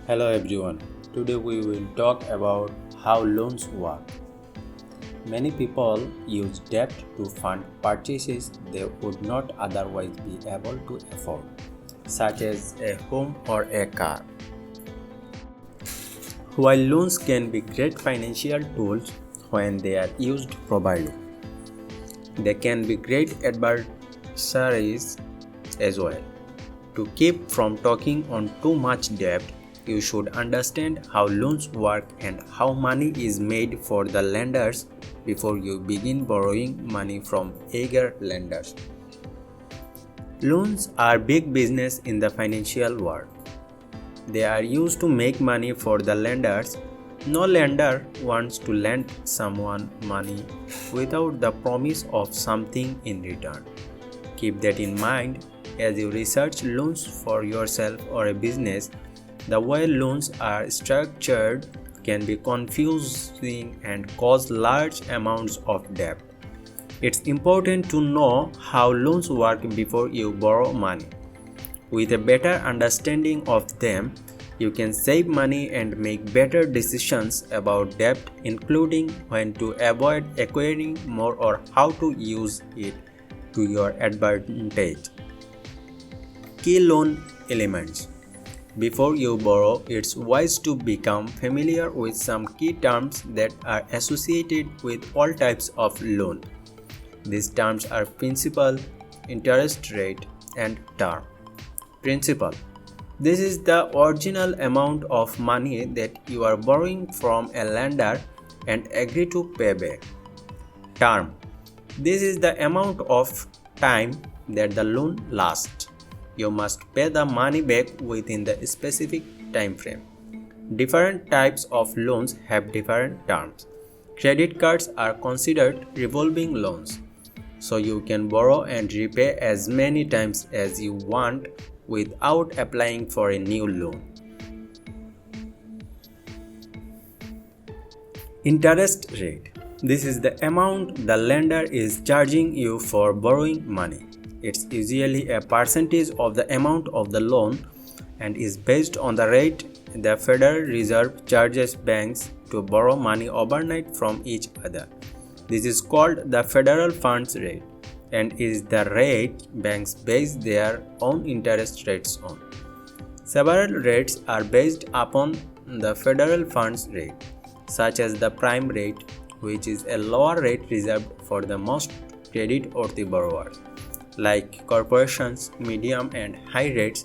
Hello everyone. Today we will talk about how loans work. Many people use debt to fund purchases they would not otherwise be able to afford, such as a home or a car. While loans can be great financial tools when they are used properly, they can be great adversaries as well. To keep from taking on too much debt, you should understand how loans work and how money is made for the lenders before you begin borrowing money from eager lenders. Loans are big business in the financial world. They are used to make money for the lenders. No lender wants to lend someone money without the promise of something in return. Keep that in mind as you research loans for yourself or a business. The way loans are structured can be confusing and cause large amounts of debt. It's important to know how loans work before you borrow money. With a better understanding of them, you can save money and make better decisions about debt, including when to avoid acquiring more or how to use it to your advantage. Key loan elements. Before you borrow, it's wise to become familiar with some key terms that are associated with all types of loan. These terms are principal, interest rate, and term. Principal. This is the original amount of money that you are borrowing from a lender and agree to pay back. Term. This is the amount of time that the loan lasts. You must pay the money back within the specific time frame. Different types of loans have different terms. Credit cards are considered revolving loans, so you can borrow and repay as many times as you want without applying for a new loan. Interest rate. This is the amount the lender is charging you for borrowing money. It's usually a percentage of the amount of the loan and is based on the rate the Federal Reserve charges banks to borrow money overnight from each other. This is called the federal funds rate and is the rate banks base their own interest rates on. Several rates are based upon the federal funds rate, such as the prime rate, which is a lower rate reserved for the most credit-worthy borrowers. Like corporations, medium and high rates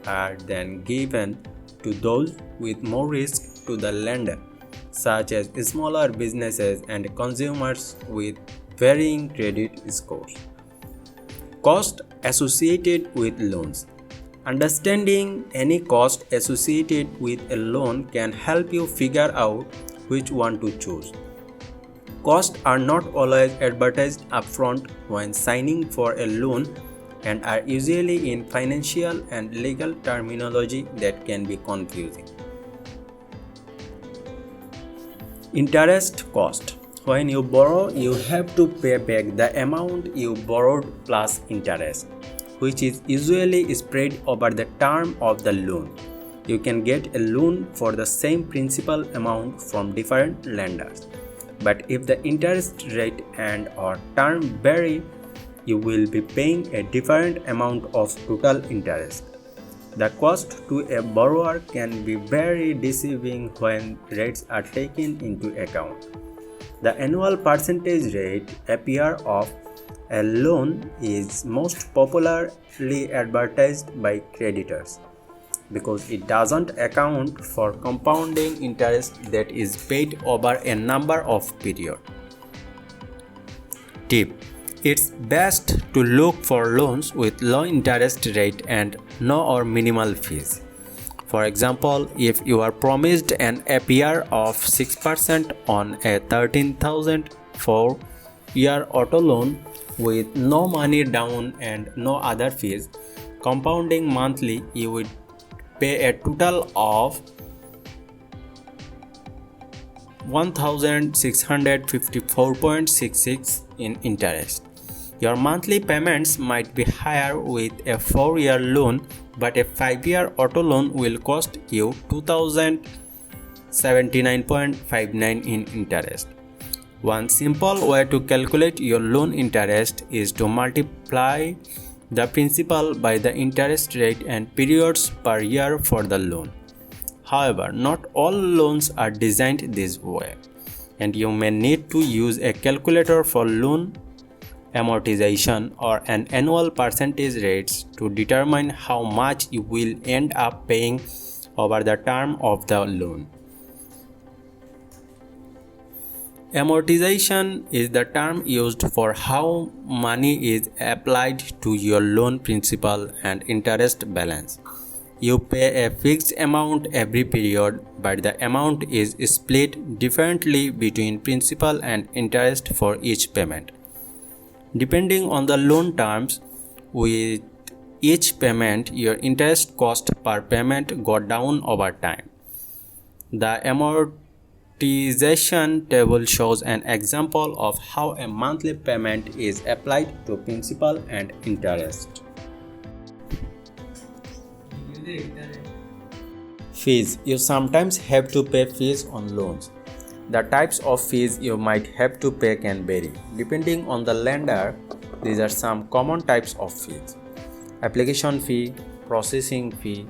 are then given to those with more risk to the lender, such as smaller businesses and consumers with varying credit scores. Cost associated with loans. Understanding any cost associated with a loan can help you figure out which one to choose. Costs are not always advertised upfront when signing for a loan and are usually in financial and legal terminology that can be confusing. Interest cost. When you borrow, you have to pay back the amount you borrowed plus interest, which is usually spread over the term of the loan. You can get a loan for the same principal amount from different lenders. But if the interest rate and or term vary, you will be paying a different amount of total interest. The cost to a borrower can be very deceiving when rates are taken into account. The annual percentage rate APR of a loan is most popularly advertised by creditors because it doesn't account for compounding interest that is paid over a number of periods. Tip: it's best to look for loans with low interest rate and no or minimal fees. For example, if you are promised an APR of 6% on a 13,000 4-year auto loan with no money down and no other fees, compounding monthly, you would pay a total of 1654.66 in interest. Your monthly payments might be higher with a 4-year loan but a 5-year auto loan will cost you 2079.59 in interest. One simple way to calculate your loan interest is to multiply the principal by the interest rate and periods per year for the loan. However, not all loans are designed this way, and you may need to use a calculator for loan amortization or an annual percentage rates to determine how much you will end up paying over the term of the loan. Amortization is the term used for how money is applied to your loan principal and interest balance. You pay a fixed amount every period, but the amount is split differently between principal and interest for each payment. Depending on the loan terms, with each payment, your interest cost per payment go down over time. The amortization table shows an example of how a monthly payment is applied to principal and interest. Fees. You sometimes have to pay fees on loans. The types of fees you might have to pay can vary. Depending on the lender, these are some common types of fees: application fee, processing fee,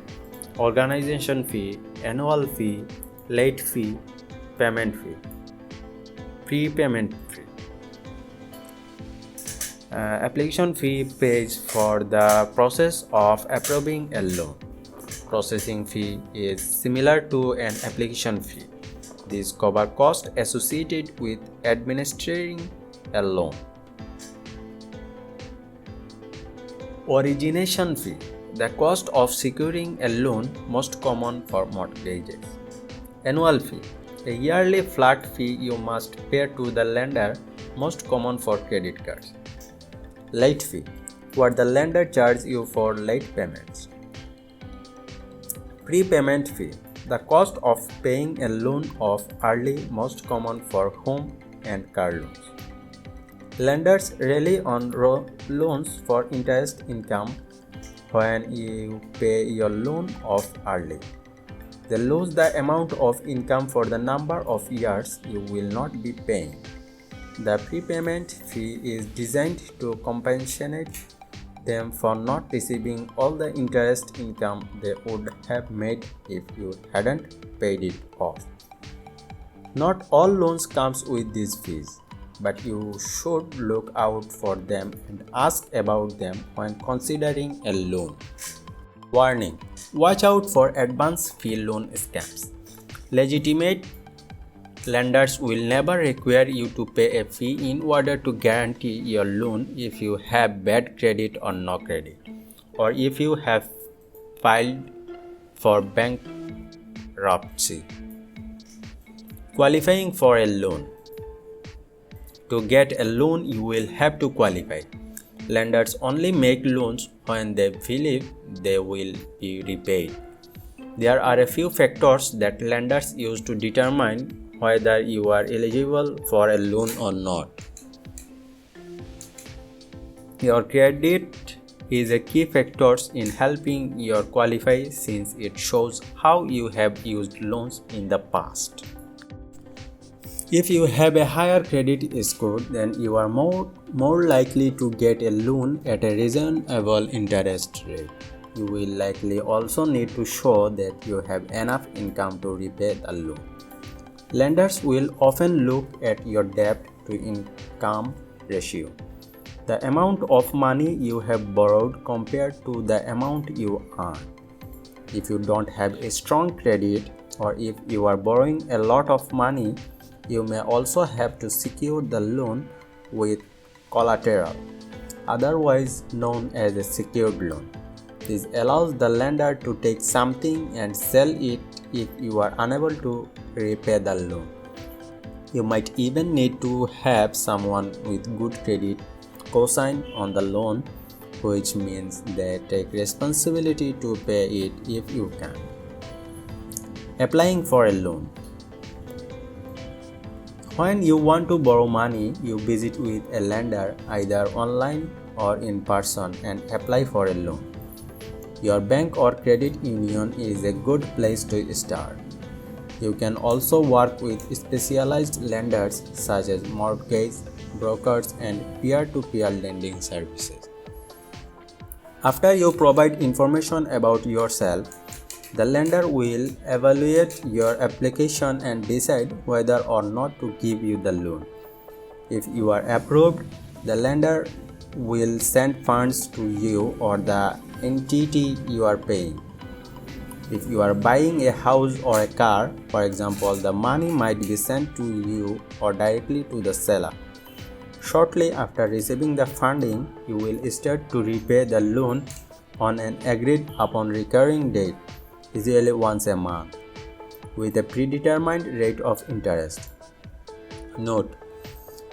organization fee, annual fee, late fee, payment fee, prepayment fee. Application fee pays for the process of approving a loan. Processing fee is similar to an application fee. These cover costs associated with administering a loan. Origination fee, the cost of securing a loan, most common for mortgages. Annual fee, a yearly flat fee you must pay to the lender, most common for credit cards. Late fee, what the lender charges you for late payments. Prepayment fee, the cost of paying a loan off early, most common for home and car loans. Lenders rely on loans for interest income when you pay your loan off early. They lose the amount of income for the number of years you will not be paying. The prepayment fee is designed to compensate them for not receiving all the interest income they would have made if you hadn't paid it off. Not all loans comes with these fees, but you should look out for them and ask about them when considering a loan. Warning: watch out for advance fee loan scams. Legitimate lenders will never require you to pay a fee in order to guarantee your loan if you have bad credit or no credit, or if you have filed for bankruptcy. Qualifying for a loan. To get a loan, you will have to qualify. Lenders only make loans when they believe they will be repaid. There are a few factors that lenders use to determine whether you are eligible for a loan or not. Your credit is a key factor in helping you qualify, since it shows how you have used loans in the past. If you have a higher credit score, then you are more likely to get a loan at a reasonable interest rate. You will likely also need to show that you have enough income to repay the loan. Lenders will often look at your debt to income ratio, the amount of money you have borrowed compared to the amount you earn. If you don't have a strong credit, or if you are borrowing a lot of money, you may also have to secure the loan with collateral, otherwise known as a secured loan. This allows the lender to take something and sell it if you are unable to repay the loan. You might even need to have someone with good credit co-sign on the loan, which means they take responsibility to pay it if you can. Applying for a loan. When you want to borrow money, you visit with a lender either online or in person and apply for a loan. Your bank or credit union is a good place to start. You can also work with specialized lenders such as mortgage brokers and peer-to-peer lending services. After you provide information about yourself, the lender will evaluate your application and decide whether or not to give you the loan. If you are approved, the lender will send funds to you or the entity you are paying. If you are buying a house or a car, for example, the money might be sent to you or directly to the seller. Shortly after receiving the funding, you will start to repay the loan on an agreed upon recurring date, usually once a month, with a predetermined rate of interest. Note: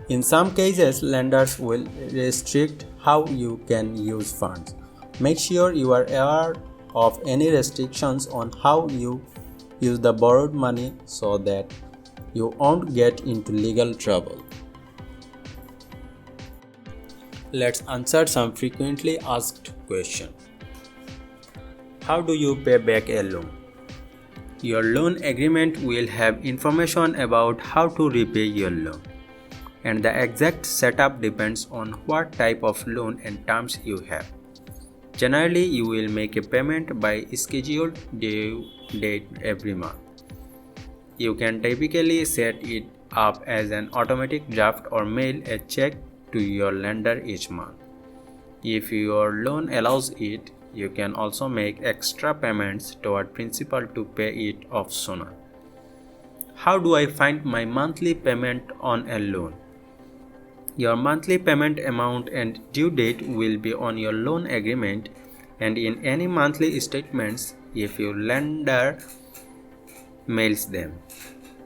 in some cases, lenders will restrict how you can use funds. Make sure you are aware of any restrictions on how you use the borrowed money so that you won't get into legal trouble. Let's answer some frequently asked questions. How do you pay back a loan? Your loan agreement will have information about how to repay your loan, and the exact setup depends on what type of loan and terms you have. Generally, you will make a payment by scheduled due date every month. You can typically set it up as an automatic draft or mail a check to your lender each month. If your loan allows it, you can also make extra payments toward principal to pay it off sooner. How do I find my monthly payment on a loan? Your monthly payment amount and due date will be on your loan agreement and in any monthly statements if your lender mails them.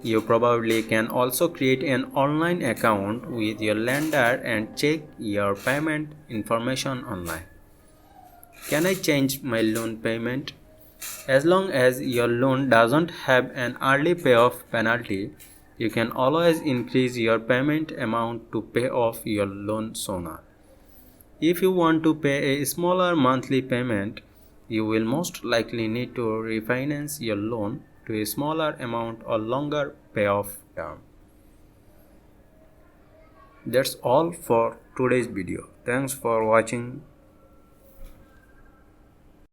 You probably can also create an online account with your lender and check your payment information online. Can I change my loan payment? As long as your loan doesn't have an early payoff penalty, you can always increase your payment amount to pay off your loan sooner. If you want to pay a smaller monthly payment, you will most likely need to refinance your loan to a smaller amount or longer payoff term. That's all for today's video. Thanks for watching.